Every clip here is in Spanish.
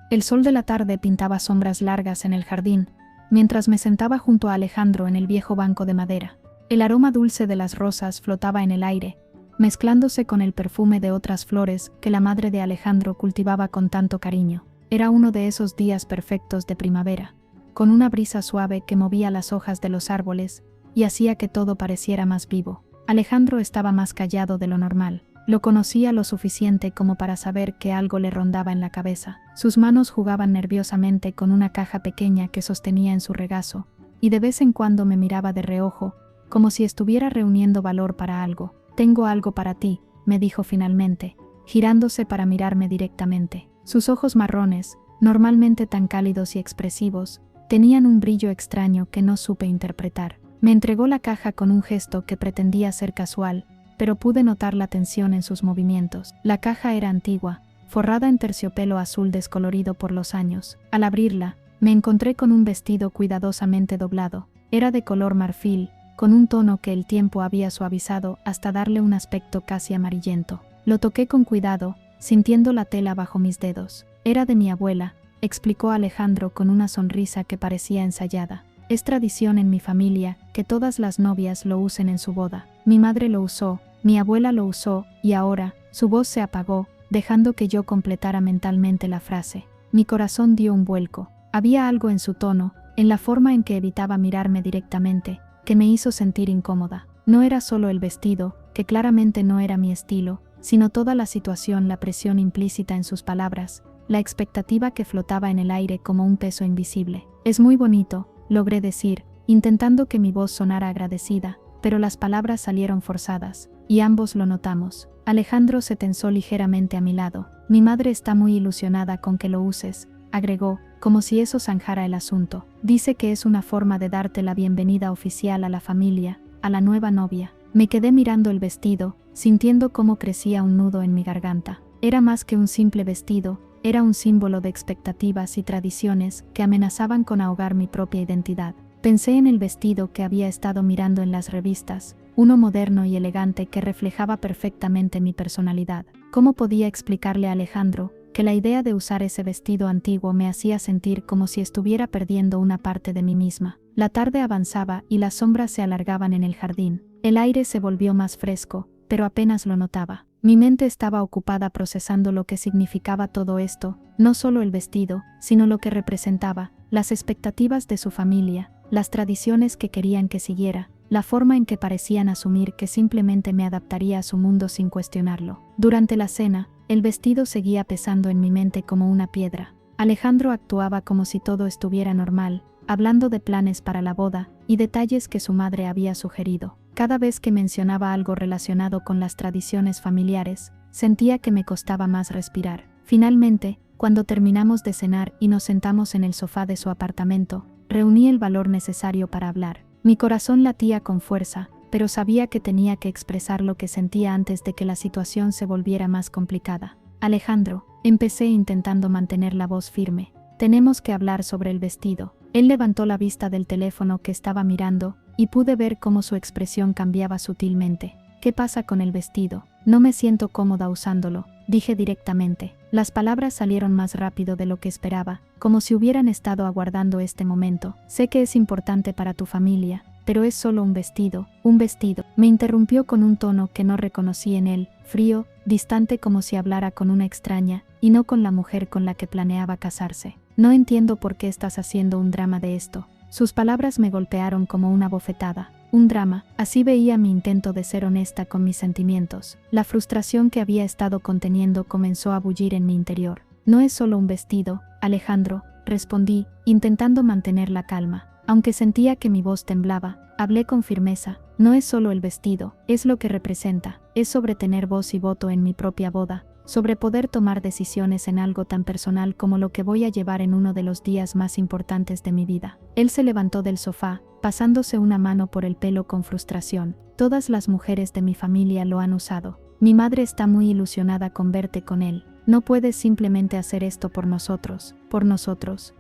El sol de la tarde pintaba sombras largas en el jardín, mientras me sentaba junto a Alejandro en el viejo banco de madera. El aroma dulce de las rosas flotaba en el aire, mezclándose con el perfume de otras flores que la madre de Alejandro cultivaba con tanto cariño. Era uno de esos días perfectos de primavera, con una brisa suave que movía las hojas de los árboles y hacía que todo pareciera más vivo. Alejandro estaba más callado de lo normal. Lo conocía lo suficiente como para saber que algo le rondaba en la cabeza. Sus manos jugaban nerviosamente con una caja pequeña que sostenía en su regazo, y de vez en cuando me miraba de reojo, como si estuviera reuniendo valor para algo. «Tengo algo para ti», me dijo finalmente, girándose para mirarme directamente. Sus ojos marrones, normalmente tan cálidos y expresivos, tenían un brillo extraño que no supe interpretar. Me entregó la caja con un gesto que pretendía ser casual, pero pude notar la tensión en sus movimientos. La caja era antigua, forrada en terciopelo azul descolorido por los años. Al abrirla, me encontré con un vestido cuidadosamente doblado. Era de color marfil, con un tono que el tiempo había suavizado hasta darle un aspecto casi amarillento. Lo toqué con cuidado, sintiendo la tela bajo mis dedos. «Era de mi abuela», explicó Alejandro con una sonrisa que parecía ensayada. «Es tradición en mi familia que todas las novias lo usen en su boda. Mi madre lo usó, mi abuela lo usó, y ahora». Su voz se apagó, dejando que yo completara mentalmente la frase. Mi corazón dio un vuelco. Había algo en su tono, en la forma en que evitaba mirarme directamente, que me hizo sentir incómoda. No era solo el vestido, que claramente no era mi estilo, sino toda la situación, la presión implícita en sus palabras, la expectativa que flotaba en el aire como un peso invisible. «Es muy bonito», logré decir, intentando que mi voz sonara agradecida, pero las palabras salieron forzadas, y ambos lo notamos. Alejandro se tensó ligeramente a mi lado. «Mi madre está muy ilusionada con que lo uses», agregó, como si eso zanjara el asunto. «Dice que es una forma de darte la bienvenida oficial a la familia, a la nueva novia». Me quedé mirando el vestido, sintiendo cómo crecía un nudo en mi garganta. Era más que un simple vestido, era un símbolo de expectativas y tradiciones que amenazaban con ahogar mi propia identidad. Pensé en el vestido que había estado mirando en las revistas, uno moderno y elegante que reflejaba perfectamente mi personalidad. ¿Cómo podía explicarle a Alejandro que la idea de usar ese vestido antiguo me hacía sentir como si estuviera perdiendo una parte de mí misma? La tarde avanzaba y las sombras se alargaban en el jardín. El aire se volvió más fresco, pero apenas lo notaba. Mi mente estaba ocupada procesando lo que significaba todo esto, no solo el vestido, sino lo que representaba, las expectativas de su familia, las tradiciones que querían que siguiera, la forma en que parecían asumir que simplemente me adaptaría a su mundo sin cuestionarlo. Durante la cena, el vestido seguía pesando en mi mente como una piedra. Alejandro actuaba como si todo estuviera normal, hablando de planes para la boda y detalles que su madre había sugerido. Cada vez que mencionaba algo relacionado con las tradiciones familiares, sentía que me costaba más respirar. Finalmente, cuando terminamos de cenar y nos sentamos en el sofá de su apartamento, reuní el valor necesario para hablar. Mi corazón latía con fuerza, pero sabía que tenía que expresar lo que sentía antes de que la situación se volviera más complicada. «Alejandro», empecé intentando mantener la voz firme, «tenemos que hablar sobre el vestido». Él levantó la vista del teléfono que estaba mirando, y pude ver cómo su expresión cambiaba sutilmente. «¿Qué pasa con el vestido? No me siento cómoda usándolo», dije directamente. Las palabras salieron más rápido de lo que esperaba, como si hubieran estado aguardando este momento. «Sé que es importante para tu familia, pero es solo un vestido». «Un vestido», me interrumpió con un tono que no reconocí en él, frío, distante, como si hablara con una extraña, y no con la mujer con la que planeaba casarse. «No entiendo por qué estás haciendo un drama de esto». Sus palabras me golpearon como una bofetada. Un drama, así veía mi intento de ser honesta con mis sentimientos. La frustración que había estado conteniendo comenzó a bullir en mi interior. «No es solo un vestido, Alejandro», respondí, intentando mantener la calma. Aunque sentía que mi voz temblaba, hablé con firmeza. «No es solo el vestido, es lo que representa. Es sobre tener voz y voto en mi propia boda, sobre poder tomar decisiones en algo tan personal como lo que voy a llevar en uno de los días más importantes de mi vida». Él se levantó del sofá, pasándose una mano por el pelo con frustración. «Todas las mujeres de mi familia lo han usado. Mi madre está muy ilusionada con verte con él. No puedes simplemente hacer esto por nosotros»,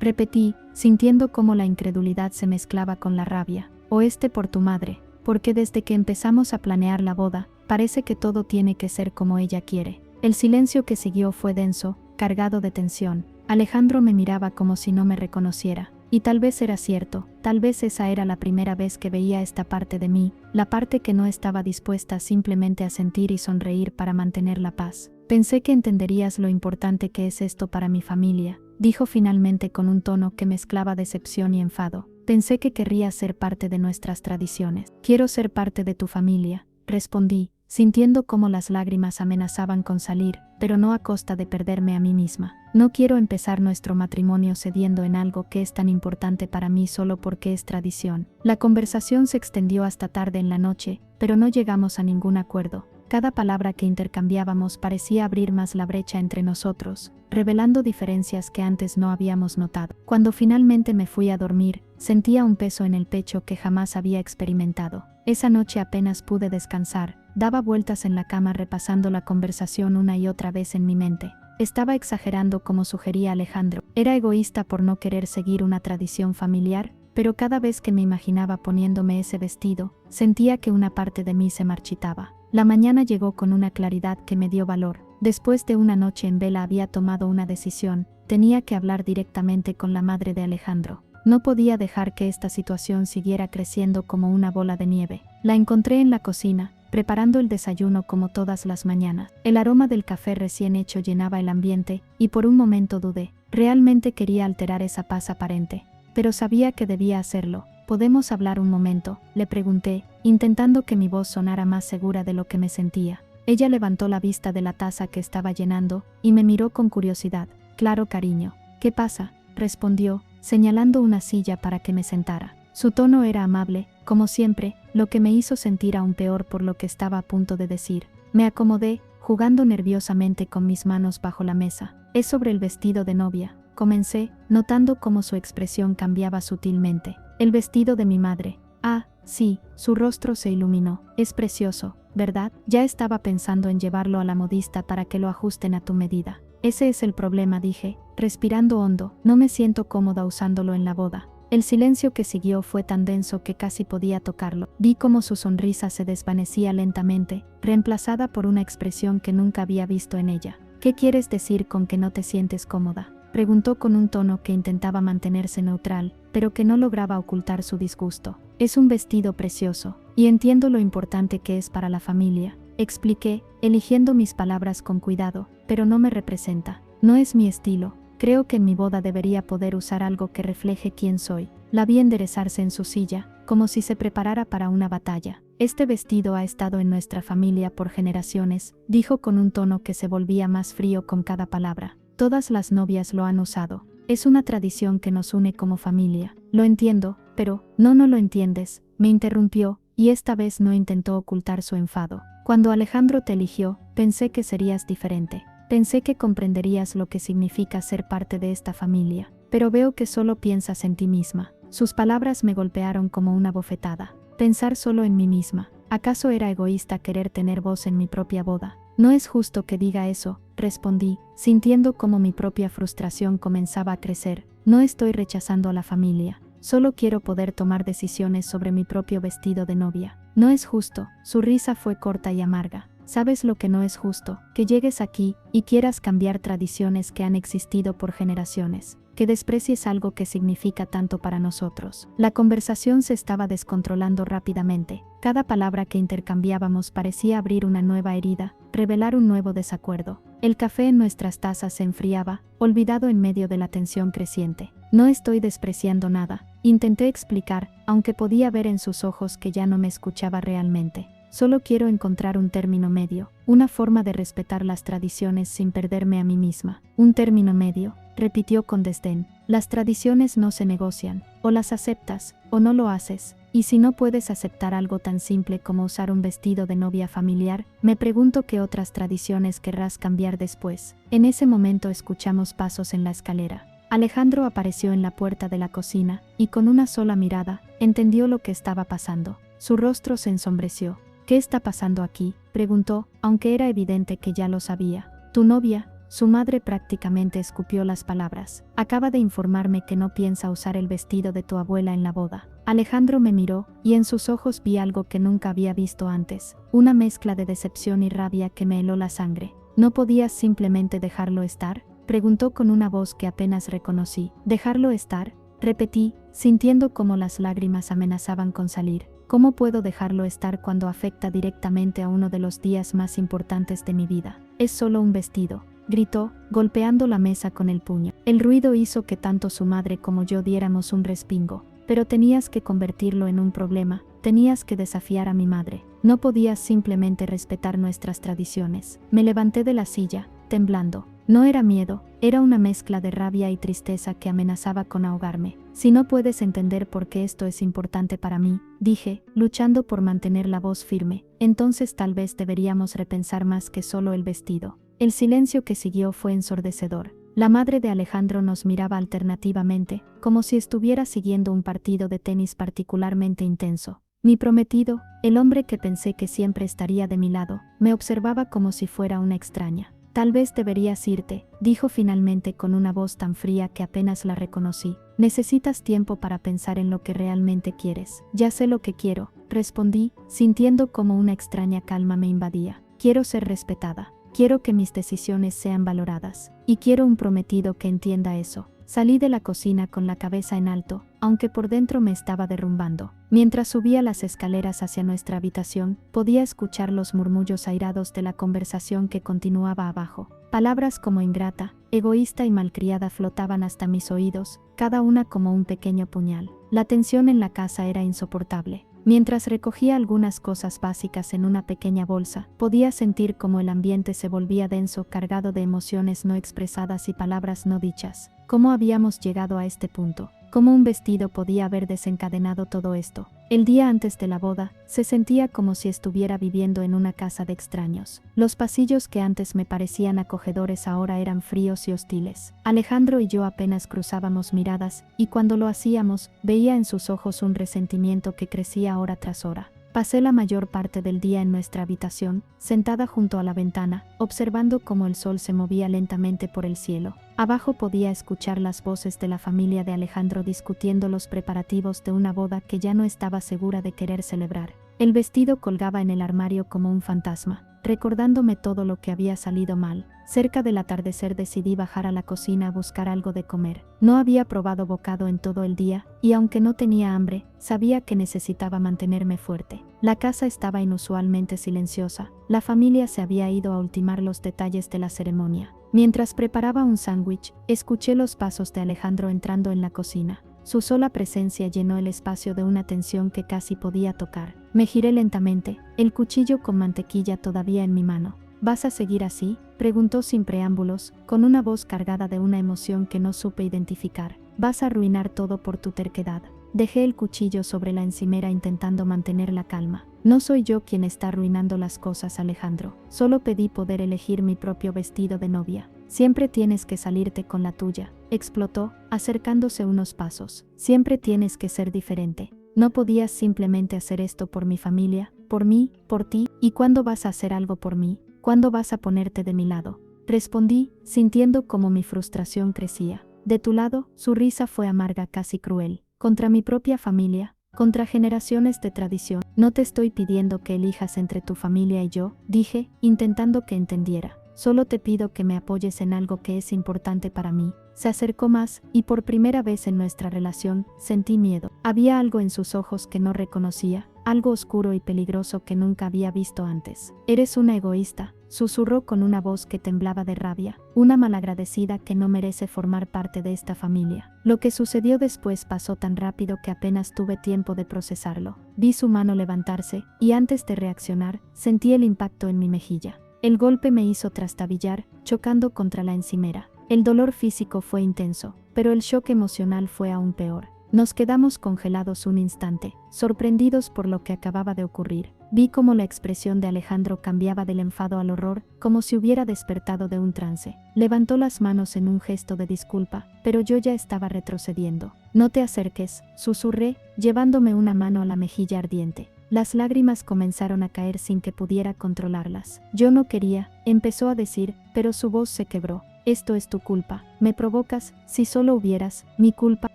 repetí, sintiendo cómo la incredulidad se mezclaba con la rabia. «O por tu madre, porque desde que empezamos a planear la boda, parece que todo tiene que ser como ella quiere». El silencio que siguió fue denso, cargado de tensión. Alejandro me miraba como si no me reconociera. Y tal vez era cierto, tal vez esa era la primera vez que veía esta parte de mí, la parte que no estaba dispuesta simplemente a sentir y sonreír para mantener la paz. Pensé que entenderías lo importante que es esto para mi familia, dijo finalmente con un tono que mezclaba decepción y enfado. Pensé que querrías ser parte de nuestras tradiciones. Quiero ser parte de tu familia, respondí, sintiendo cómo las lágrimas amenazaban con salir, pero no a costa de perderme a mí misma. No quiero empezar nuestro matrimonio cediendo en algo que es tan importante para mí solo porque es tradición. La conversación se extendió hasta tarde en la noche, pero no llegamos a ningún acuerdo. Cada palabra que intercambiábamos parecía abrir más la brecha entre nosotros, revelando diferencias que antes no habíamos notado. Cuando finalmente me fui a dormir, sentía un peso en el pecho que jamás había experimentado. Esa noche apenas pude descansar, daba vueltas en la cama repasando la conversación una y otra vez en mi mente. Estaba exagerando como sugería Alejandro. Era egoísta por no querer seguir una tradición familiar, pero cada vez que me imaginaba poniéndome ese vestido, sentía que una parte de mí se marchitaba. La mañana llegó con una claridad que me dio valor. Después de una noche en vela había tomado una decisión, tenía que hablar directamente con la madre de Alejandro. No podía dejar que esta situación siguiera creciendo como una bola de nieve. La encontré en la cocina, preparando el desayuno como todas las mañanas. El aroma del café recién hecho llenaba el ambiente, y por un momento dudé. Realmente quería alterar esa paz aparente, pero sabía que debía hacerlo. ¿Podemos hablar un momento?, le pregunté, intentando que mi voz sonara más segura de lo que me sentía. Ella levantó la vista de la taza que estaba llenando, y me miró con curiosidad. Claro, cariño. ¿Qué pasa?, respondió, señalando una silla para que me sentara. Su tono era amable, como siempre, lo que me hizo sentir aún peor por lo que estaba a punto de decir. Me acomodé, jugando nerviosamente con mis manos bajo la mesa. Es sobre el vestido de novia, comencé, notando cómo su expresión cambiaba sutilmente. El vestido de mi madre. Ah, sí, su rostro se iluminó. Es precioso, ¿verdad? Ya estaba pensando en llevarlo a la modista para que lo ajusten a tu medida. Ese es el problema, dije, respirando hondo. No me siento cómoda usándolo en la boda. El silencio que siguió fue tan denso que casi podía tocarlo. Vi cómo su sonrisa se desvanecía lentamente, reemplazada por una expresión que nunca había visto en ella. ¿Qué quieres decir con que no te sientes cómoda?, preguntó con un tono que intentaba mantenerse neutral, pero que no lograba ocultar su disgusto. Es un vestido precioso, y entiendo lo importante que es para la familia, expliqué, eligiendo mis palabras con cuidado, pero no me representa. No es mi estilo. Creo que en mi boda debería poder usar algo que refleje quién soy. La vi enderezarse en su silla, como si se preparara para una batalla. Este vestido ha estado en nuestra familia por generaciones, dijo con un tono que se volvía más frío con cada palabra. Todas las novias lo han usado. Es una tradición que nos une como familia. Lo entiendo, pero, no lo entiendes, me interrumpió, y esta vez no intentó ocultar su enfado. Cuando Alejandro te eligió, pensé que serías diferente. Pensé que comprenderías lo que significa ser parte de esta familia, pero veo que solo piensas en ti misma. Sus palabras me golpearon como una bofetada. Pensar solo en mí misma. ¿Acaso era egoísta querer tener voz en mi propia boda? No es justo que diga eso, respondí, sintiendo como mi propia frustración comenzaba a crecer. No estoy rechazando a la familia. Solo quiero poder tomar decisiones sobre mi propio vestido de novia. No es justo. Su risa fue corta y amarga. ¿Sabes lo que no es justo? Que llegues aquí y quieras cambiar tradiciones que han existido por generaciones. Que desprecies algo que significa tanto para nosotros. La conversación se estaba descontrolando rápidamente. Cada palabra que intercambiábamos parecía abrir una nueva herida, revelar un nuevo desacuerdo. El café en nuestras tazas se enfriaba, olvidado en medio de la tensión creciente. No estoy despreciando nada, intenté explicar, aunque podía ver en sus ojos que ya no me escuchaba realmente. Solo quiero encontrar un término medio, una forma de respetar las tradiciones sin perderme a mí misma. Un término medio, repitió con desdén. Las tradiciones no se negocian, o las aceptas, o no lo haces. Y si no puedes aceptar algo tan simple como usar un vestido de novia familiar, me pregunto qué otras tradiciones querrás cambiar después. En ese momento escuchamos pasos en la escalera. Alejandro apareció en la puerta de la cocina, y con una sola mirada, entendió lo que estaba pasando. Su rostro se ensombreció. ¿Qué está pasando aquí?, preguntó, aunque era evidente que ya lo sabía. Tu novia, su madre prácticamente escupió las palabras. Acaba de informarme que no piensa usar el vestido de tu abuela en la boda. Alejandro me miró, y en sus ojos vi algo que nunca había visto antes. Una mezcla de decepción y rabia que me heló la sangre. ¿No podías simplemente dejarlo estar?, Preguntó con una voz que apenas reconocí. ¿Dejarlo estar? Repetí, sintiendo cómo las lágrimas amenazaban con salir. ¿Cómo puedo dejarlo estar cuando afecta directamente a uno de los días más importantes de mi vida? Es solo un vestido, gritó, golpeando la mesa con el puño. El ruido hizo que tanto su madre como yo diéramos un respingo. Pero tenías que convertirlo en un problema, tenías que desafiar a mi madre. No podías simplemente respetar nuestras tradiciones. Me levanté de la silla, temblando. No era miedo, era una mezcla de rabia y tristeza que amenazaba con ahogarme. Si no puedes entender por qué esto es importante para mí, dije, luchando por mantener la voz firme, entonces tal vez deberíamos repensar más que solo el vestido. El silencio que siguió fue ensordecedor. La madre de Alejandro nos miraba alternativamente, como si estuviera siguiendo un partido de tenis particularmente intenso. Mi prometido, el hombre que pensé que siempre estaría de mi lado, me observaba como si fuera una extraña. Tal vez deberías irte, dijo finalmente con una voz tan fría que apenas la reconocí. Necesitas tiempo para pensar en lo que realmente quieres. Ya sé lo que quiero, respondí, sintiendo como una extraña calma me invadía. Quiero ser respetada. Quiero que mis decisiones sean valoradas. Y quiero un prometido que entienda eso. Salí de la cocina con la cabeza en alto, aunque por dentro me estaba derrumbando. Mientras subía las escaleras hacia nuestra habitación, podía escuchar los murmullos airados de la conversación que continuaba abajo. Palabras como ingrata, egoísta y malcriada flotaban hasta mis oídos, cada una como un pequeño puñal. La tensión en la casa era insoportable. Mientras recogía algunas cosas básicas en una pequeña bolsa, podía sentir cómo el ambiente se volvía denso, cargado de emociones no expresadas y palabras no dichas. ¿Cómo habíamos llegado a este punto? ¿Cómo un vestido podía haber desencadenado todo esto? El día antes de la boda, se sentía como si estuviera viviendo en una casa de extraños. Los pasillos que antes me parecían acogedores ahora eran fríos y hostiles. Alejandro y yo apenas cruzábamos miradas, y cuando lo hacíamos, veía en sus ojos un resentimiento que crecía hora tras hora. Pasé la mayor parte del día en nuestra habitación, sentada junto a la ventana, observando cómo el sol se movía lentamente por el cielo. Abajo podía escuchar las voces de la familia de Alejandro discutiendo los preparativos de una boda que ya no estaba segura de querer celebrar. El vestido colgaba en el armario como un fantasma, recordándome todo lo que había salido mal. Cerca del atardecer decidí bajar a la cocina a buscar algo de comer. No había probado bocado en todo el día, y aunque no tenía hambre, sabía que necesitaba mantenerme fuerte. La casa estaba inusualmente silenciosa. La familia se había ido a ultimar los detalles de la ceremonia. Mientras preparaba un sándwich, escuché los pasos de Alejandro entrando en la cocina. Su sola presencia llenó el espacio de una tensión que casi podía tocar. Me giré lentamente, el cuchillo con mantequilla todavía en mi mano. ¿Vas a seguir así?, preguntó sin preámbulos, con una voz cargada de una emoción que no supe identificar. ¿Vas a arruinar todo por tu terquedad? Dejé el cuchillo sobre la encimera intentando mantener la calma. No soy yo quien está arruinando las cosas, Alejandro. Solo pedí poder elegir mi propio vestido de novia. Siempre tienes que salirte con la tuya, explotó, acercándose unos pasos. Siempre tienes que ser diferente. No podías simplemente hacer esto por mi familia, por mí, por ti. ¿Y cuándo vas a hacer algo por mí? ¿Cuándo vas a ponerte de mi lado? Respondí, sintiendo como mi frustración crecía. De tu lado, su risa fue amarga, casi cruel. Contra mi propia familia, contra generaciones de tradición. No te estoy pidiendo que elijas entre tu familia y yo, dije, intentando que entendiera. Solo te pido que me apoyes en algo que es importante para mí. Se acercó más, y por primera vez en nuestra relación, sentí miedo. Había algo en sus ojos que no reconocía, algo oscuro y peligroso que nunca había visto antes. Eres una egoísta, susurró con una voz que temblaba de rabia, una malagradecida que no merece formar parte de esta familia. Lo que sucedió después pasó tan rápido que apenas tuve tiempo de procesarlo. Vi su mano levantarse, y antes de reaccionar, sentí el impacto en mi mejilla. El golpe me hizo trastabillar, chocando contra la encimera. El dolor físico fue intenso, pero el shock emocional fue aún peor. Nos quedamos congelados un instante, sorprendidos por lo que acababa de ocurrir. Vi cómo la expresión de Alejandro cambiaba del enfado al horror, como si hubiera despertado de un trance. Levantó las manos en un gesto de disculpa, pero yo ya estaba retrocediendo. No te acerques, susurré, llevándome una mano a la mejilla ardiente. Las lágrimas comenzaron a caer sin que pudiera controlarlas. Yo no quería, empezó a decir, pero su voz se quebró. Esto es tu culpa. Me provocas, si solo hubieras, mi culpa.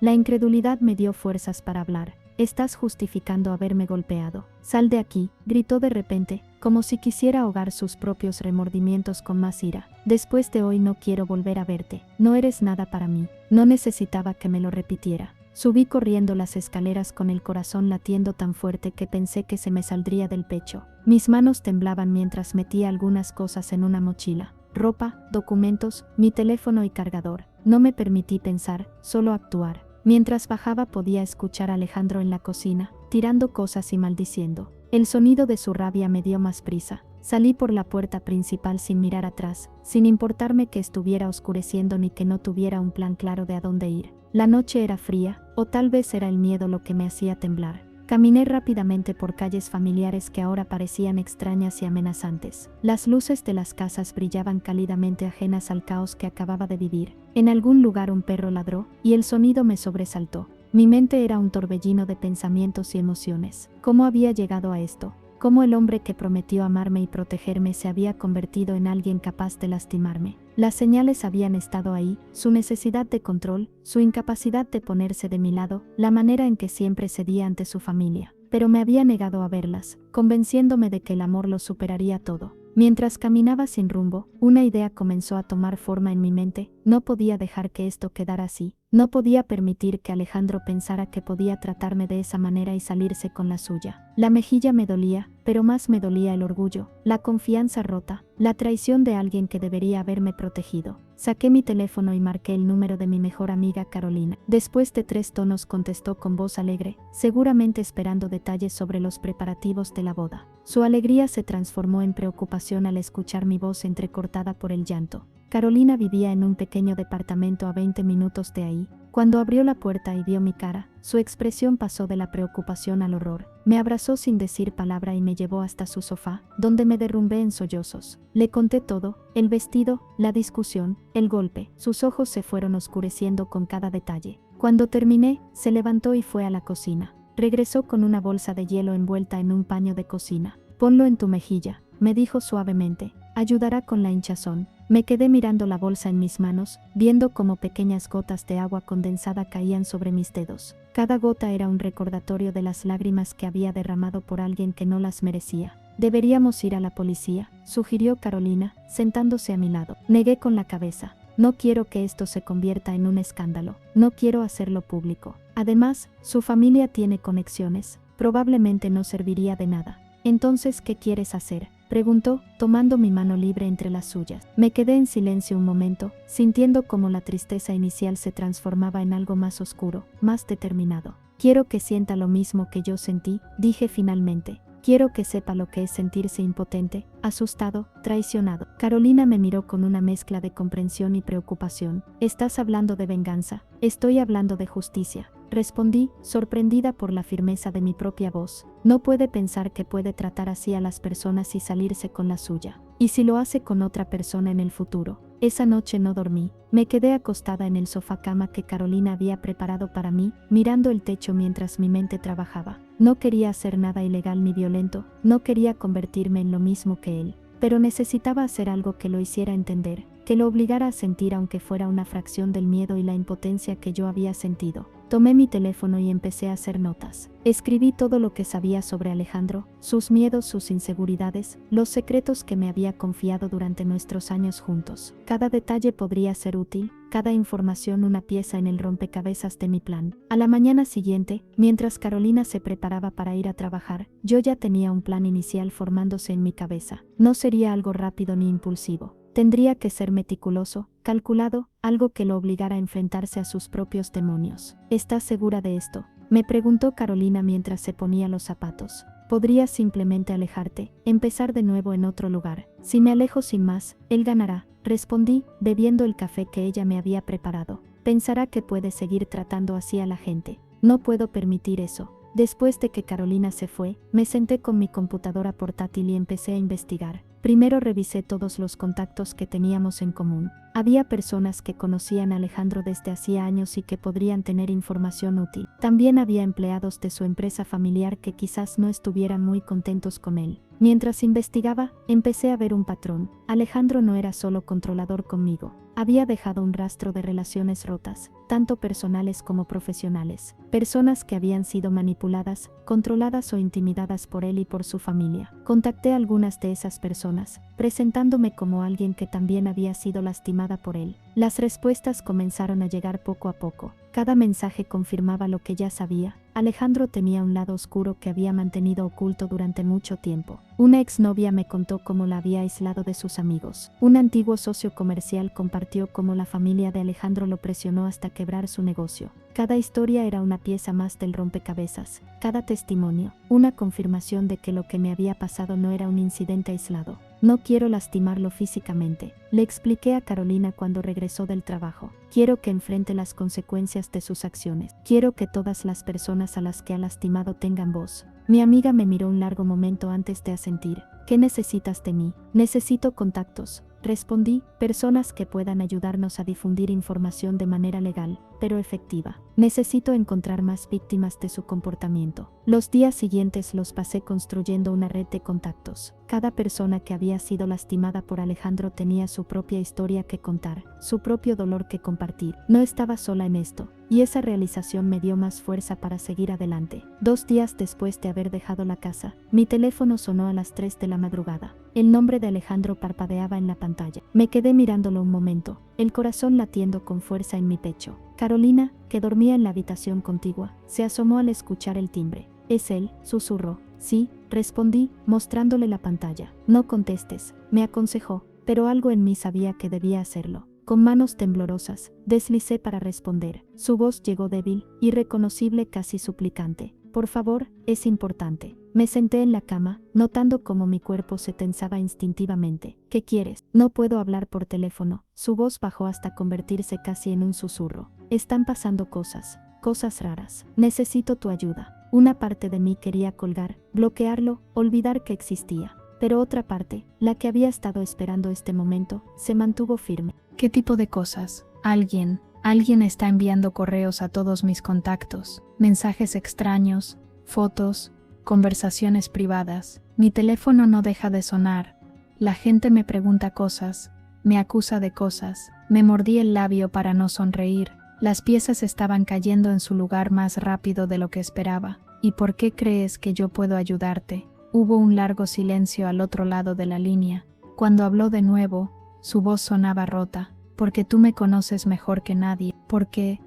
La incredulidad me dio fuerzas para hablar. Estás justificando haberme golpeado. Sal de aquí, gritó de repente, como si quisiera ahogar sus propios remordimientos con más ira. Después de hoy no quiero volver a verte. No eres nada para mí. No necesitaba que me lo repitiera. Subí corriendo las escaleras con el corazón latiendo tan fuerte que pensé que se me saldría del pecho. Mis manos temblaban mientras metía algunas cosas en una mochila. Ropa, documentos, mi teléfono y cargador. No me permití pensar, solo actuar. Mientras bajaba podía escuchar a Alejandro en la cocina, tirando cosas y maldiciendo. El sonido de su rabia me dio más prisa. Salí por la puerta principal sin mirar atrás, sin importarme que estuviera oscureciendo ni que no tuviera un plan claro de a dónde ir. La noche era fría, o tal vez era el miedo lo que me hacía temblar. Caminé rápidamente por calles familiares que ahora parecían extrañas y amenazantes. Las luces de las casas brillaban cálidamente ajenas al caos que acababa de vivir. En algún lugar un perro ladró, y el sonido me sobresaltó. Mi mente era un torbellino de pensamientos y emociones. ¿Cómo había llegado a esto? ¿Cómo el hombre que prometió amarme y protegerme se había convertido en alguien capaz de lastimarme? Las señales habían estado ahí, su necesidad de control, su incapacidad de ponerse de mi lado, la manera en que siempre cedía ante su familia. Pero me había negado a verlas, convenciéndome de que el amor lo superaría todo. Mientras caminaba sin rumbo, una idea comenzó a tomar forma en mi mente. No podía dejar que esto quedara así. No podía permitir que Alejandro pensara que podía tratarme de esa manera y salirse con la suya. La mejilla me dolía, pero más me dolía el orgullo, la confianza rota, la traición de alguien que debería haberme protegido. Saqué mi teléfono y marqué el número de mi mejor amiga Carolina. Después de 3 tonos contestó con voz alegre, seguramente esperando detalles sobre los preparativos de la boda. Su alegría se transformó en preocupación al escuchar mi voz entrecortada por el llanto. Carolina vivía en un pequeño departamento a 20 minutos de ahí. Cuando abrió la puerta y vio mi cara, su expresión pasó de la preocupación al horror. Me abrazó sin decir palabra y me llevó hasta su sofá, donde me derrumbé en sollozos. Le conté todo, el vestido, la discusión, el golpe. Sus ojos se fueron oscureciendo con cada detalle. Cuando terminé, se levantó y fue a la cocina. Regresó con una bolsa de hielo envuelta en un paño de cocina. «Ponlo en tu mejilla», me dijo suavemente. «Ayudará con la hinchazón». Me quedé mirando la bolsa en mis manos, viendo cómo pequeñas gotas de agua condensada caían sobre mis dedos. Cada gota era un recordatorio de las lágrimas que había derramado por alguien que no las merecía. «Deberíamos ir a la policía», sugirió Carolina, sentándose a mi lado. Negué con la cabeza. «No quiero que esto se convierta en un escándalo. No quiero hacerlo público. Además, su familia tiene conexiones. Probablemente no serviría de nada». «Entonces, ¿qué quieres hacer?», preguntó, tomando mi mano libre entre las suyas. Me quedé en silencio un momento, sintiendo cómo la tristeza inicial se transformaba en algo más oscuro, más determinado. «Quiero que sienta lo mismo que yo sentí», dije finalmente. «Quiero que sepa lo que es sentirse impotente, asustado, traicionado». Carolina me miró con una mezcla de comprensión y preocupación. «¿Estás hablando de venganza?». «Estoy hablando de justicia», respondí, sorprendida por la firmeza de mi propia voz. «No puede pensar que puede tratar así a las personas y salirse con la suya. ¿Y si lo hace con otra persona en el futuro?». Esa noche no dormí. Me quedé acostada en el sofá cama que Carolina había preparado para mí, mirando el techo mientras mi mente trabajaba. No quería hacer nada ilegal ni violento, no quería convertirme en lo mismo que él. Pero necesitaba hacer algo que lo hiciera entender, que lo obligara a sentir aunque fuera una fracción del miedo y la impotencia que yo había sentido. Tomé mi teléfono y empecé a hacer notas. Escribí todo lo que sabía sobre Alejandro, sus miedos, sus inseguridades, los secretos que me había confiado durante nuestros años juntos. Cada detalle podría ser útil, cada información una pieza en el rompecabezas de mi plan. A la mañana siguiente, mientras Carolina se preparaba para ir a trabajar, yo ya tenía un plan inicial formándose en mi cabeza. No sería algo rápido ni impulsivo. Tendría que ser meticuloso, calculado, algo que lo obligara a enfrentarse a sus propios demonios. «¿Estás segura de esto?», me preguntó Carolina mientras se ponía los zapatos. «Podrías simplemente alejarte, empezar de nuevo en otro lugar. Si me alejo sin más, él ganará», respondí, bebiendo el café que ella me había preparado. «Pensará que puede seguir tratando así a la gente. No puedo permitir eso». Después de que Carolina se fue, me senté con mi computadora portátil y empecé a investigar. Primero revisé todos los contactos que teníamos en común. Había personas que conocían a Alejandro desde hacía años y que podrían tener información útil. También había empleados de su empresa familiar que quizás no estuvieran muy contentos con él. Mientras investigaba, empecé a ver un patrón. Alejandro no era solo controlador conmigo. Había dejado un rastro de relaciones rotas, tanto personales como profesionales. Personas que habían sido manipuladas, controladas o intimidadas por él y por su familia. Contacté a algunas de esas personas, presentándome como alguien que también había sido lastimada por él. Las respuestas comenzaron a llegar poco a poco. Cada mensaje confirmaba lo que ya sabía. Alejandro tenía un lado oscuro que había mantenido oculto durante mucho tiempo. Una exnovia me contó cómo la había aislado de sus amigos. Un antiguo socio comercial compartió cómo la familia de Alejandro lo presionó hasta quebrar su negocio. Cada historia era una pieza más del rompecabezas. Cada testimonio, una confirmación de que lo que me había pasado no era un incidente aislado. No quiero lastimarlo físicamente, le expliqué a Carolina cuando regresó del trabajo. Quiero que enfrente las consecuencias de sus acciones. Quiero que todas las personas a las que ha lastimado tengan voz. Mi amiga me miró un largo momento antes de asentir. ¿Qué necesitas de mí? Necesito contactos. Respondí, personas que puedan ayudarnos a difundir información de manera legal, pero efectiva. Necesito encontrar más víctimas de su comportamiento. Los días siguientes los pasé construyendo una red de contactos. Cada persona que había sido lastimada por Alejandro tenía su propia historia que contar, su propio dolor que compartir. No estaba sola en esto, y esa realización me dio más fuerza para seguir adelante. 2 días después de haber dejado la casa, mi teléfono sonó a las 3 de la madrugada. El nombre de Alejandro parpadeaba en la pantalla. Me quedé mirándolo un momento, el corazón latiendo con fuerza en mi pecho. Carolina, que dormía en la habitación contigua, se asomó al escuchar el timbre. «¿Es él?», susurró. «Sí», respondí, mostrándole la pantalla. «No contestes», me aconsejó, pero algo en mí sabía que debía hacerlo. Con manos temblorosas, deslicé para responder. Su voz llegó débil, irreconocible, casi suplicante. «Por favor, es importante». Me senté en la cama, notando cómo mi cuerpo se tensaba instintivamente. «¿Qué quieres?». «No puedo hablar por teléfono». Su voz bajó hasta convertirse casi en un susurro. «Están pasando cosas raras. Necesito tu ayuda». Una parte de mí quería colgar, bloquearlo, olvidar que existía. Pero otra parte, la que había estado esperando este momento, se mantuvo firme. ¿Qué tipo de cosas? Alguien está enviando correos a todos mis contactos, mensajes extraños, fotos, conversaciones privadas. Mi teléfono no deja de sonar. La gente me pregunta cosas, me acusa de cosas. Me mordí el labio para no sonreír. Las piezas estaban cayendo en su lugar más rápido de lo que esperaba. ¿Y por qué crees que yo puedo ayudarte? Hubo un largo silencio al otro lado de la línea. Cuando habló de nuevo, su voz sonaba rota. «Porque tú me conoces mejor que nadie. Porque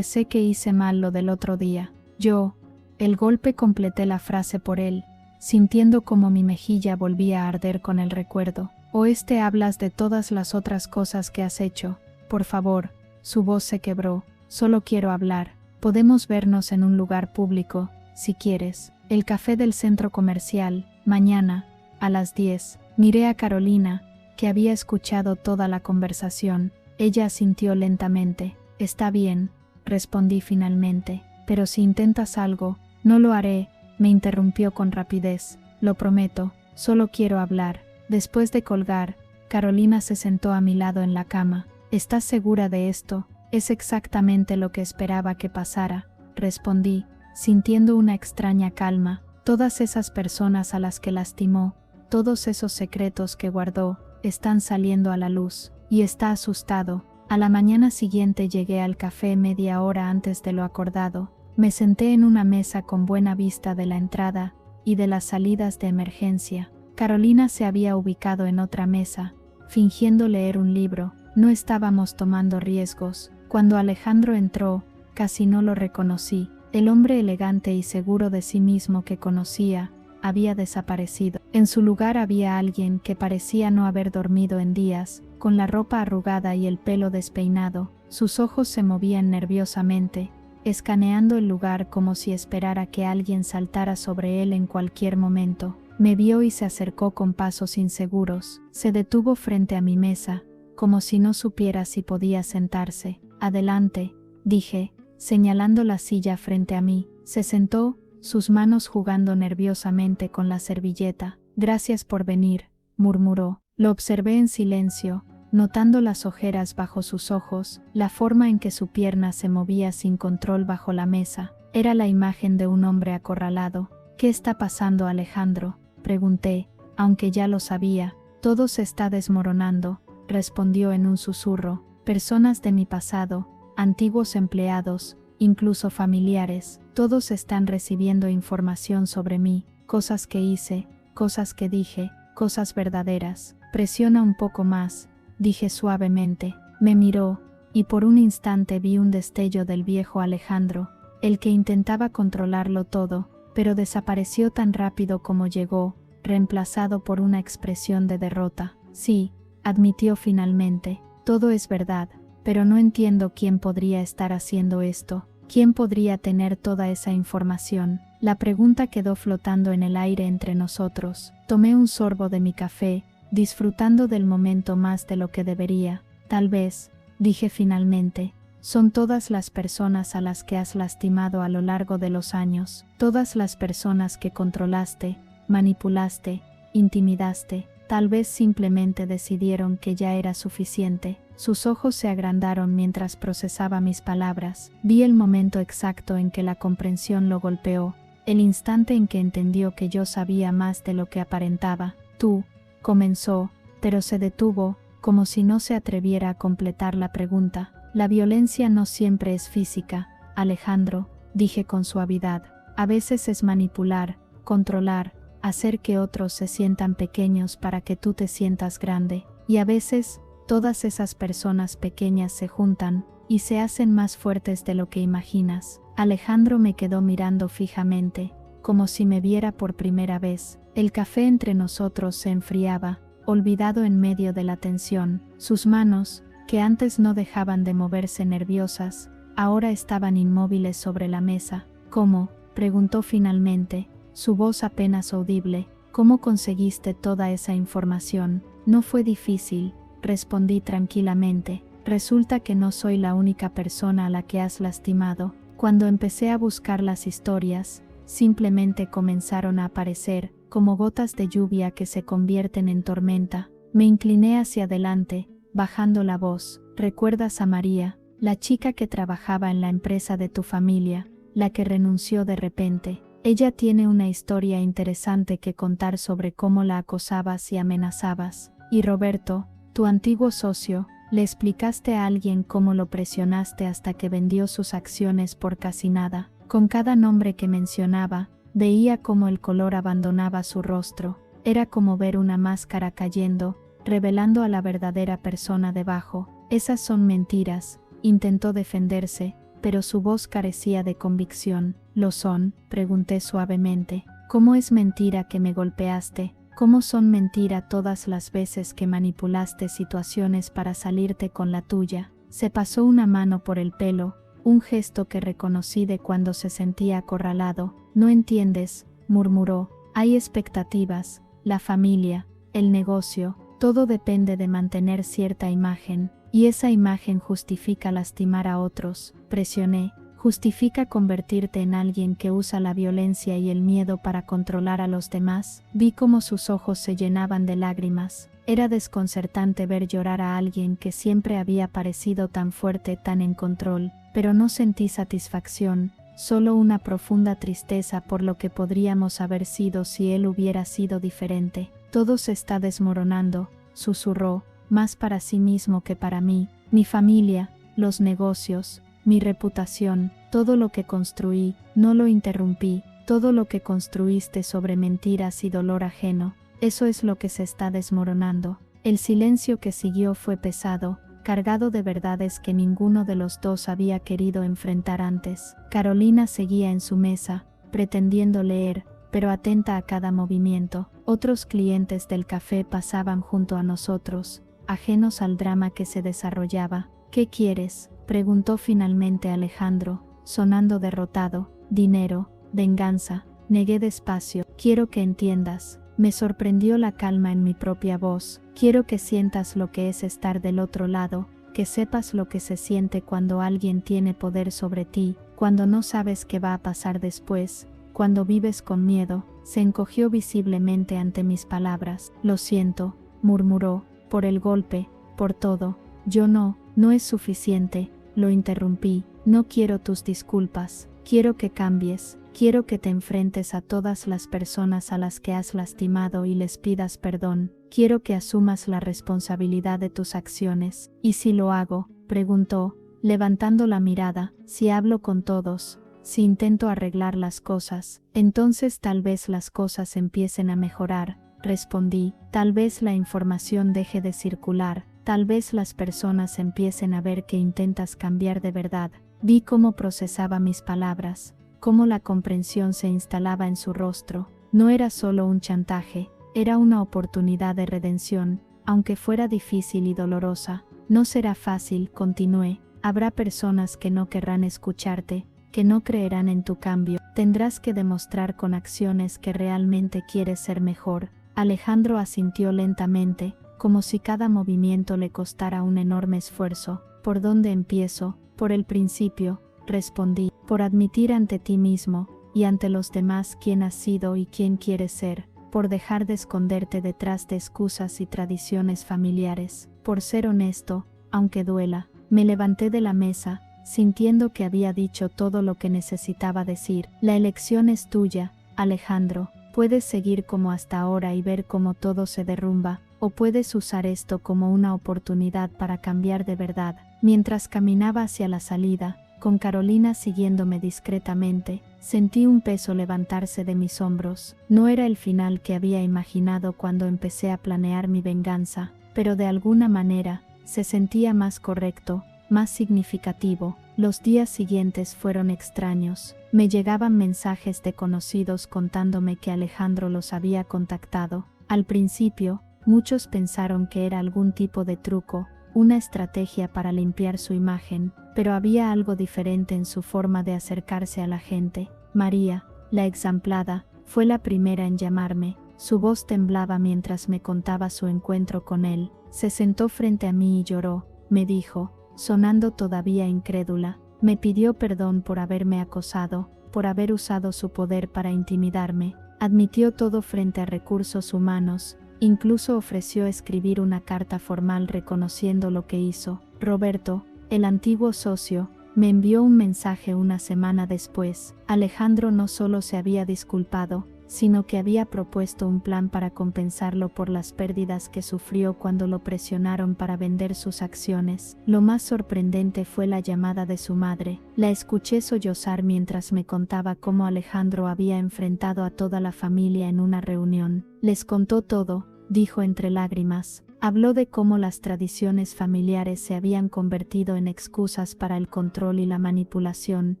sé que hice mal lo del otro día. Yo». El golpe completé la frase por él, sintiendo como mi mejilla volvía a arder con el recuerdo. «Oeste, hablas de todas las otras cosas que has hecho. Por favor». Su voz se quebró. «Solo quiero hablar. Podemos vernos en un lugar público, si quieres. El café del centro comercial, mañana, a las 10. Miré a Carolina, que había escuchado toda la conversación. Ella asintió lentamente. «Está bien», respondí finalmente. «Pero si intentas algo». «No lo haré», me interrumpió con rapidez. «Lo prometo, solo quiero hablar». Después de colgar, Carolina se sentó a mi lado en la cama. «¿Estás segura de esto?». «Es exactamente lo que esperaba que pasara», respondí, sintiendo una extraña calma. Todas esas personas a las que lastimó, todos esos secretos que guardó, están saliendo a la luz, y está asustado. A la mañana siguiente llegué al café media hora antes de lo acordado. Me senté en una mesa con buena vista de la entrada y de las salidas de emergencia. Carolina se había ubicado en otra mesa, fingiendo leer un libro. No estábamos tomando riesgos. Cuando Alejandro entró, casi no lo reconocí. El hombre elegante y seguro de sí mismo que conocía, había desaparecido. En su lugar había alguien que parecía no haber dormido en días, con la ropa arrugada y el pelo despeinado. Sus ojos se movían nerviosamente, escaneando el lugar como si esperara que alguien saltara sobre él en cualquier momento. Me vio y se acercó con pasos inseguros. Se detuvo frente a mi mesa, como si no supiera si podía sentarse. «Adelante», dije, señalando la silla frente a mí. Se sentó, sus manos jugando nerviosamente con la servilleta. «Gracias por venir», murmuró. Lo observé en silencio, notando las ojeras bajo sus ojos, la forma en que su pierna se movía sin control bajo la mesa. Era la imagen de un hombre acorralado. «¿Qué está pasando, Alejandro?». Pregunté, aunque ya lo sabía. Todo se está desmoronando, respondió en un susurro. Personas de mi pasado, antiguos empleados, incluso familiares, todos están recibiendo información sobre mí, cosas que hice, cosas que dije, cosas verdaderas. Presiona un poco más, dije suavemente. Me miró, y por un instante vi un destello del viejo Alejandro, el que intentaba controlarlo todo, pero desapareció tan rápido como llegó, reemplazado por una expresión de derrota. Sí, admitió finalmente, todo es verdad, pero no entiendo quién podría estar haciendo esto, quién podría tener toda esa información. La pregunta quedó flotando en el aire entre nosotros. Tomé un sorbo de mi café, disfrutando del momento más de lo que debería. Tal vez, dije finalmente, son todas las personas a las que has lastimado a lo largo de los años, todas las personas que controlaste, manipulaste, intimidaste. Tal vez simplemente decidieron que ya era suficiente. Sus ojos se agrandaron mientras procesaba mis palabras. Vi el momento exacto en que la comprensión lo golpeó, el instante en que entendió que yo sabía más de lo que aparentaba. Tú, comenzó, pero se detuvo, como si no se atreviera a completar la pregunta. La violencia no siempre es física, Alejandro, dije con suavidad. A veces es manipular, controlar, hacer que otros se sientan pequeños para que tú te sientas grande. Y a veces, todas esas personas pequeñas se juntan y se hacen más fuertes de lo que imaginas. Alejandro me quedó mirando fijamente, como si me viera por primera vez. El café entre nosotros se enfriaba, olvidado en medio de la tensión. Sus manos, que antes no dejaban de moverse nerviosas, ahora estaban inmóviles sobre la mesa. ¿Cómo?, preguntó finalmente, su voz apenas audible. ¿Cómo conseguiste toda esa información? No fue difícil, respondí tranquilamente. Resulta que no soy la única persona a la que has lastimado. Cuando empecé a buscar las historias, simplemente comenzaron a aparecer, como gotas de lluvia que se convierten en tormenta. Me incliné hacia adelante, bajando la voz. ¿Recuerdas a María, la chica que trabajaba en la empresa de tu familia, la que renunció de repente? Ella tiene una historia interesante que contar sobre cómo la acosabas y amenazabas. Y Roberto, tu antiguo socio, ¿le explicaste a alguien cómo lo presionaste hasta que vendió sus acciones por casi nada? Con cada nombre que mencionaba, veía cómo el color abandonaba su rostro. Era como ver una máscara cayendo, revelando a la verdadera persona debajo. Esas son mentiras, intentó defenderse, pero su voz carecía de convicción. ¿Lo son?, pregunté suavemente. ¿Cómo es mentira que me golpeaste? ¿Cómo son mentira todas las veces que manipulaste situaciones para salirte con la tuya? Se pasó una mano por el pelo, un gesto que reconocí de cuando se sentía acorralado. No entiendes, murmuró. Hay expectativas, la familia, el negocio, todo depende de mantener cierta imagen, y esa imagen justifica lastimar a otros. Presioné. ¿Justifica convertirte en alguien que usa la violencia y el miedo para controlar a los demás? Vi cómo sus ojos se llenaban de lágrimas. Era desconcertante ver llorar a alguien que siempre había parecido tan fuerte, tan en control, pero no sentí satisfacción, solo una profunda tristeza por lo que podríamos haber sido si él hubiera sido diferente. Todo se está desmoronando, susurró, más para sí mismo que para mí. Mi familia, los negocios, mi reputación, todo lo que construí. No lo interrumpí. Todo lo que construiste sobre mentiras y dolor ajeno, eso es lo que se está desmoronando. El silencio que siguió fue pesado, cargado de verdades que ninguno de los dos había querido enfrentar antes. Carolina seguía en su mesa, pretendiendo leer, pero atenta a cada movimiento. Otros clientes del café pasaban junto a nosotros, ajenos al drama que se desarrollaba. ¿Qué quieres?, preguntó finalmente Alejandro, sonando derrotado. Dinero, venganza, negué despacio. Quiero que entiendas. Me sorprendió la calma en mi propia voz. Quiero que sientas lo que es estar del otro lado, que sepas lo que se siente cuando alguien tiene poder sobre ti, cuando no sabes qué va a pasar después, cuando vives con miedo. Se encogió visiblemente ante mis palabras. Lo siento, murmuró, por el golpe, por todo. Yo no es suficiente, lo interrumpí. No quiero tus disculpas, quiero que cambies. Quiero que te enfrentes a todas las personas a las que has lastimado y les pidas perdón. Quiero que asumas la responsabilidad de tus acciones. ¿Y si lo hago?, preguntó, levantando la mirada. Si hablo con todos, si intento arreglar las cosas, entonces tal vez las cosas empiecen a mejorar, respondí. Tal vez la información deje de circular, tal vez las personas empiecen a ver que intentas cambiar de verdad. Vi cómo procesaba mis palabras, cómo la comprensión se instalaba en su rostro. No era solo un chantaje, era una oportunidad de redención, aunque fuera difícil y dolorosa. No será fácil, continué. Habrá personas que no querrán escucharte, que no creerán en tu cambio. Tendrás que demostrar con acciones que realmente quieres ser mejor. Alejandro asintió lentamente, como si cada movimiento le costara un enorme esfuerzo. ¿Por dónde empiezo? Por el principio, respondí. Por admitir ante ti mismo y ante los demás quién has sido y quién quieres ser. Por dejar de esconderte detrás de excusas y tradiciones familiares. Por ser honesto, aunque duela. Me levanté de la mesa, sintiendo que había dicho todo lo que necesitaba decir. La elección es tuya, Alejandro. Puedes seguir como hasta ahora y ver cómo todo se derrumba, o puedes usar esto como una oportunidad para cambiar de verdad. Mientras caminaba hacia la salida, con Carolina siguiéndome discretamente, sentí un peso levantarse de mis hombros. No era el final que había imaginado cuando empecé a planear mi venganza, pero de alguna manera, se sentía más correcto, más significativo. Los días siguientes fueron extraños. Me llegaban mensajes de conocidos contándome que Alejandro los había contactado. Al principio, muchos pensaron que era algún tipo de truco, una estrategia para limpiar su imagen, pero había algo diferente en su forma de acercarse a la gente. María, la examplada, fue la primera en llamarme. Su voz temblaba mientras me contaba su encuentro con él. Se sentó frente a mí y lloró. Me dijo, sonando todavía incrédula. Me pidió perdón por haberme acosado, por haber usado su poder para intimidarme. Admitió todo frente a recursos humanos. Incluso ofreció escribir una carta formal reconociendo lo que hizo. Roberto, el antiguo socio, me envió un mensaje una semana después. Alejandro no solo se había disculpado, sino que había propuesto un plan para compensarlo por las pérdidas que sufrió cuando lo presionaron para vender sus acciones. Lo más sorprendente fue la llamada de su madre. La escuché sollozar mientras me contaba cómo Alejandro había enfrentado a toda la familia en una reunión. Les contó todo, dijo entre lágrimas. Habló de cómo las tradiciones familiares se habían convertido en excusas para el control y la manipulación,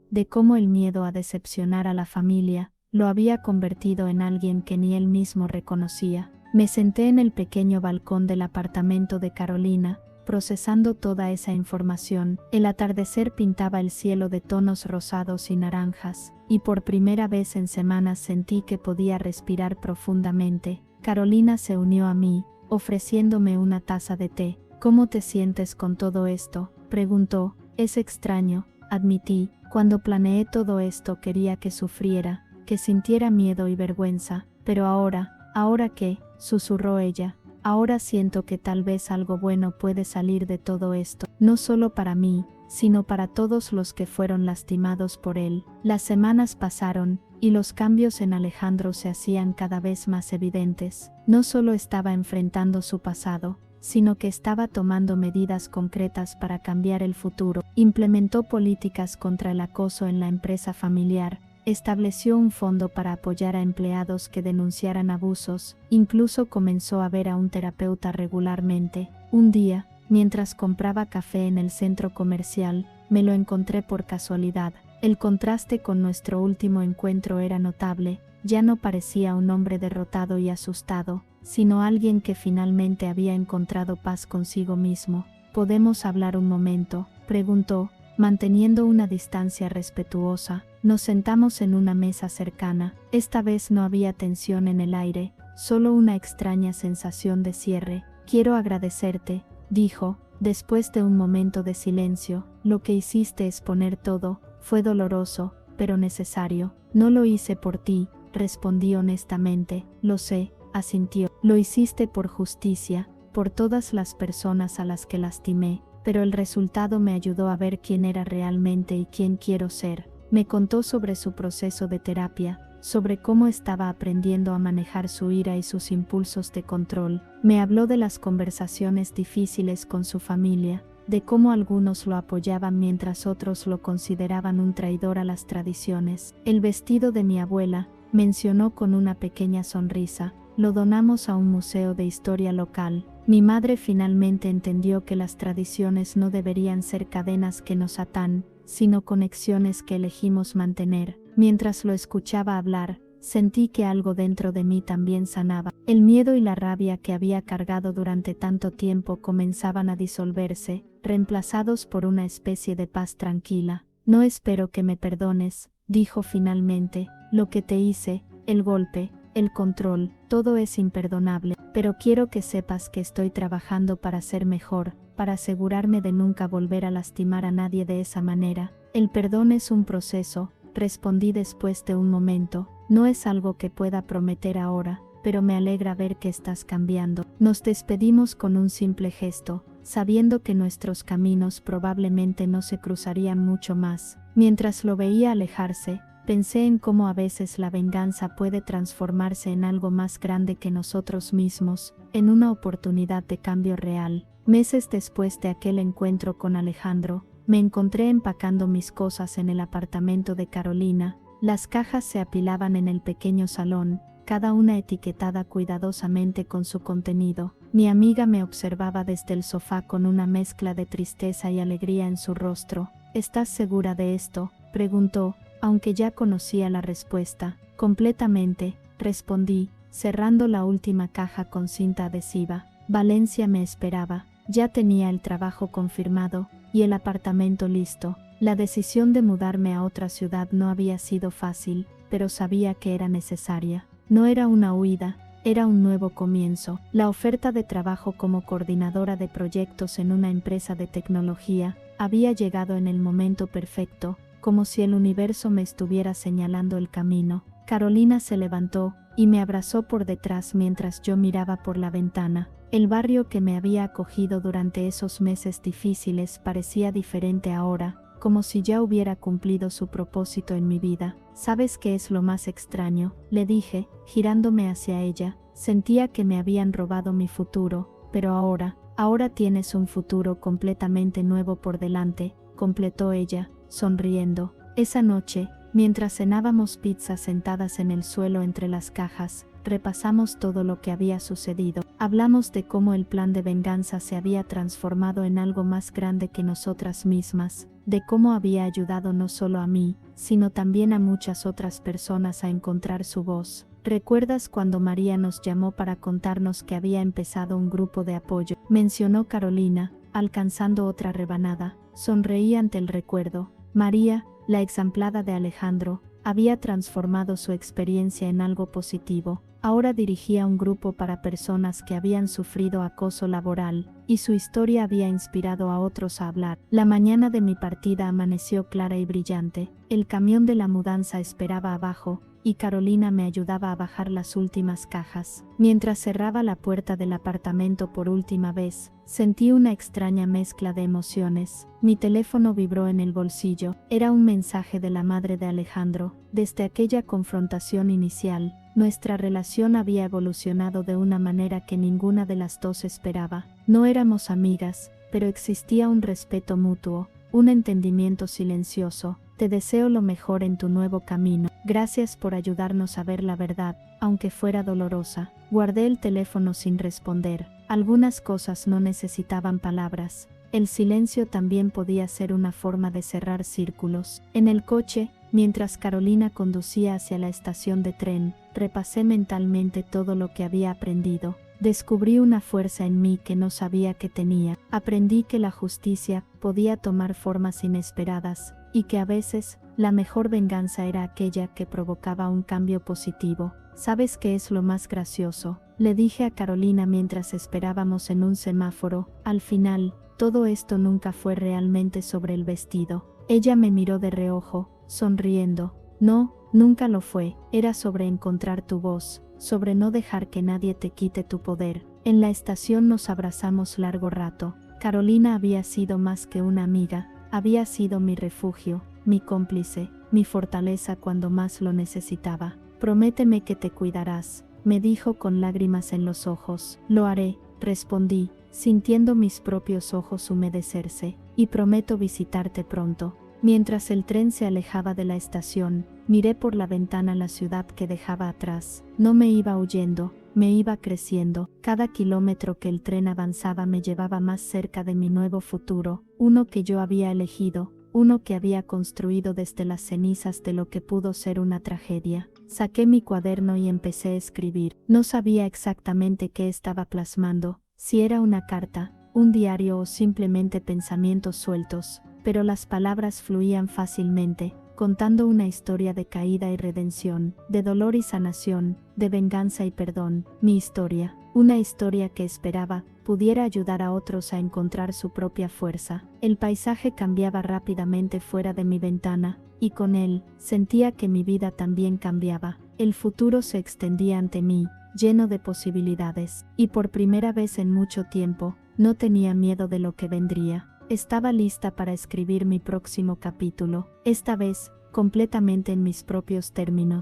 de cómo el miedo a decepcionar a la familia lo había convertido en alguien que ni él mismo reconocía. Me senté en el pequeño balcón del apartamento de Carolina, procesando toda esa información. El atardecer pintaba el cielo de tonos rosados y naranjas, y por primera vez en semanas sentí que podía respirar profundamente. Carolina se unió a mí, ofreciéndome una taza de té. ¿Cómo te sientes con todo esto?, preguntó. Es extraño, admití. Cuando planeé todo esto quería que sufriera, que sintiera miedo y vergüenza, pero ¿ahora qué?, susurró ella. Ahora siento que tal vez algo bueno puede salir de todo esto, no solo para mí, sino para todos los que fueron lastimados por él. Las semanas pasaron, y los cambios en Alejandro se hacían cada vez más evidentes. No solo estaba enfrentando su pasado, sino que estaba tomando medidas concretas para cambiar el futuro. Implementó políticas contra el acoso en la empresa familiar, estableció un fondo para apoyar a empleados que denunciaran abusos, incluso comenzó a ver a un terapeuta regularmente. Un día, mientras compraba café en el centro comercial, me lo encontré por casualidad. El contraste con nuestro último encuentro era notable. Ya no parecía un hombre derrotado y asustado, sino alguien que finalmente había encontrado paz consigo mismo. ¿Podemos hablar un momento?, preguntó, manteniendo una distancia respetuosa. Nos sentamos en una mesa cercana. Esta vez no había tensión en el aire, solo una extraña sensación de cierre. Quiero agradecerte, dijo, después de un momento de silencio. Lo que hiciste es poner todo. Fue doloroso, pero necesario. No lo hice por ti, respondí honestamente. Lo sé, asintió. Lo hiciste por justicia, por todas las personas a las que lastimé, pero el resultado me ayudó a ver quién era realmente y quién quiero ser. Me contó sobre su proceso de terapia, sobre cómo estaba aprendiendo a manejar su ira y sus impulsos de control. Me habló de las conversaciones difíciles con su familia, de cómo algunos lo apoyaban mientras otros lo consideraban un traidor a las tradiciones. El vestido de mi abuela, mencionó con una pequeña sonrisa, lo donamos a un museo de historia local. Mi madre finalmente entendió que las tradiciones no deberían ser cadenas que nos atan, sino conexiones que elegimos mantener. Mientras lo escuchaba hablar, sentí que algo dentro de mí también sanaba. El miedo y la rabia que había cargado durante tanto tiempo comenzaban a disolverse, reemplazados por una especie de paz tranquila. No espero que me perdones, dijo finalmente, lo que te hice, el golpe, el control, todo es imperdonable, pero quiero que sepas que estoy trabajando para ser mejor, para asegurarme de nunca volver a lastimar a nadie de esa manera. El perdón es un proceso, respondí después de un momento, no es algo que pueda prometer ahora, pero me alegra ver que estás cambiando. Nos despedimos con un simple gesto, sabiendo que nuestros caminos probablemente no se cruzarían mucho más. Mientras lo veía alejarse, pensé en cómo a veces la venganza puede transformarse en algo más grande que nosotros mismos, en una oportunidad de cambio real. Meses después de aquel encuentro con Alejandro, me encontré empacando mis cosas en el apartamento de Carolina. Las cajas se apilaban en el pequeño salón, cada una etiquetada cuidadosamente con su contenido. Mi amiga me observaba desde el sofá con una mezcla de tristeza y alegría en su rostro. ¿Estás segura de esto?, preguntó, aunque ya conocía la respuesta. Completamente, respondí, cerrando la última caja con cinta adhesiva. Valencia me esperaba, ya tenía el trabajo confirmado y el apartamento listo. La decisión de mudarme a otra ciudad no había sido fácil, pero sabía que era necesaria. No era una huida, era un nuevo comienzo. La oferta de trabajo como coordinadora de proyectos en una empresa de tecnología había llegado en el momento perfecto, como si el universo me estuviera señalando el camino. Carolina se levantó y me abrazó por detrás mientras yo miraba por la ventana. El barrio que me había acogido durante esos meses difíciles parecía diferente ahora, como si ya hubiera cumplido su propósito en mi vida. ¿Sabes qué es lo más extraño?, le dije, girándome hacia ella. Sentía que me habían robado mi futuro, pero ahora tienes un futuro completamente nuevo por delante, completó ella, sonriendo. Esa noche, mientras cenábamos pizza sentadas en el suelo entre las cajas, repasamos todo lo que había sucedido. Hablamos de cómo el plan de venganza se había transformado en algo más grande que nosotras mismas, de cómo había ayudado no solo a mí, sino también a muchas otras personas a encontrar su voz. ¿Recuerdas cuando María nos llamó para contarnos que había empezado un grupo de apoyo?, mencionó Carolina, alcanzando otra rebanada. Sonreí ante el recuerdo. María, la examplada de Alejandro, había transformado su experiencia en algo positivo. Ahora dirigía un grupo para personas que habían sufrido acoso laboral, y su historia había inspirado a otros a hablar. La mañana de mi partida amaneció clara y brillante. El camión de la mudanza esperaba abajo, y Carolina me ayudaba a bajar las últimas cajas. Mientras cerraba la puerta del apartamento por última vez, sentí una extraña mezcla de emociones. Mi teléfono vibró en el bolsillo. Era un mensaje de la madre de Alejandro. Desde aquella confrontación inicial, nuestra relación había evolucionado de una manera que ninguna de las dos esperaba. No éramos amigas, pero existía un respeto mutuo, un entendimiento silencioso. Te deseo lo mejor en tu nuevo camino. Gracias por ayudarnos a ver la verdad, aunque fuera dolorosa. Guardé el teléfono sin responder. Algunas cosas no necesitaban palabras. El silencio también podía ser una forma de cerrar círculos. En el coche, mientras Carolina conducía hacia la estación de tren, repasé mentalmente todo lo que había aprendido. Descubrí una fuerza en mí que no sabía que tenía. Aprendí que la justicia podía tomar formas inesperadas, y que a veces, la mejor venganza era aquella que provocaba un cambio positivo. ¿Sabes qué es lo más gracioso?, le dije a Carolina mientras esperábamos en un semáforo. Al final, todo esto nunca fue realmente sobre el vestido. Ella me miró de reojo, sonriendo. No, nunca lo fue. Era sobre encontrar tu voz, sobre no dejar que nadie te quite tu poder. En la estación nos abrazamos largo rato. Carolina había sido más que una amiga, había sido mi refugio, mi cómplice, mi fortaleza cuando más lo necesitaba. Prométeme que te cuidarás, me dijo con lágrimas en los ojos. Lo haré, respondí, sintiendo mis propios ojos humedecerse, y prometo visitarte pronto. Mientras el tren se alejaba de la estación, miré por la ventana la ciudad que dejaba atrás. No me iba huyendo, me iba creciendo. Cada kilómetro que el tren avanzaba me llevaba más cerca de mi nuevo futuro, uno que yo había elegido, uno que había construido desde las cenizas de lo que pudo ser una tragedia. Saqué mi cuaderno y empecé a escribir. No sabía exactamente qué estaba plasmando, si era una carta, un diario o simplemente pensamientos sueltos, pero las palabras fluían fácilmente, contando una historia de caída y redención, de dolor y sanación, de venganza y perdón. Mi historia, una historia que esperaba pudiera ayudar a otros a encontrar su propia fuerza. El paisaje cambiaba rápidamente fuera de mi ventana, y con él, sentía que mi vida también cambiaba. El futuro se extendía ante mí, lleno de posibilidades, y por primera vez en mucho tiempo, no tenía miedo de lo que vendría. Estaba lista para escribir mi próximo capítulo, esta vez, completamente en mis propios términos.